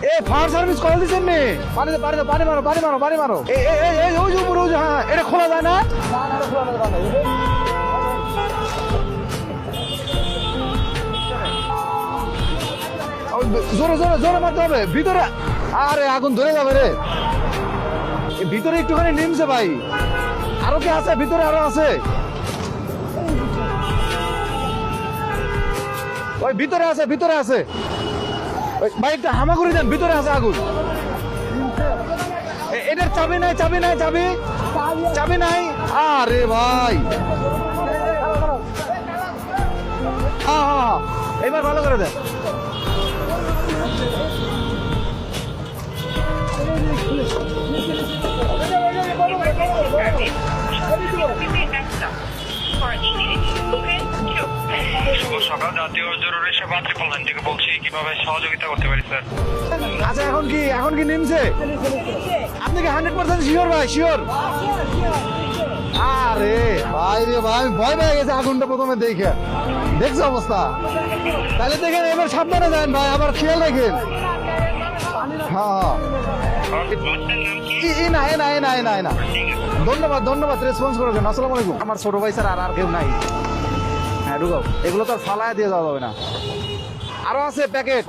এ fire service call দিছেন নি? পানি পানি পানি মারো পানি মারো পানি মারো। এই ওই যে উপরে ওই যে, হ্যাঁ এটা খোলা যায় না? জোরে জোরে জোরে মারতে হবে ভিতরে। আরে আগুন ধরে যাবে রে। ভিতরে একটুখানি নিমছে ভাই। আরো কি আছে ভিতরে? আরো আছে ওই ভিতরে আছে ভিতরে আছে। ভাই একটা হামাগুড়ি দেন, ভিতরে আছে আগুন। এটার চাবি নাই চাবি নাই চাবি চাবি নাই। আরে ভাই এবার ভালো করে দেন। সকাল জাতীয় জরুরি সেবা ট্রিপল নাইন থেকে বলছি, কিভাবে সহযোগিতা করতে পারি স্যার? আচ্ছা এখন কি নিমছে? আপনি কি 100% শিওর ভাই? শিওর? আরে ভাই রে ভাই, আমি ভয় পেয়ে গেছে আগুনটা প্রথমে দেখে। দেখছো অবস্থা? তাহলে দেখেন এবার সাবধানে যান ভাই, আবার খেয়াল রাখেন। হ্যাঁ না ধন্যবাদ ধন্যবাদ রেসপন্স করেছেন। আসসালামু আলাইকুম। আমার ছোট ভাই স্যার আর কেউ নাই। হ্যাঁ ঢুকাও, এগুলো তো আর ফালায় দিয়ে যাওয়া যাবে না। আরো আছে প্যাকেট।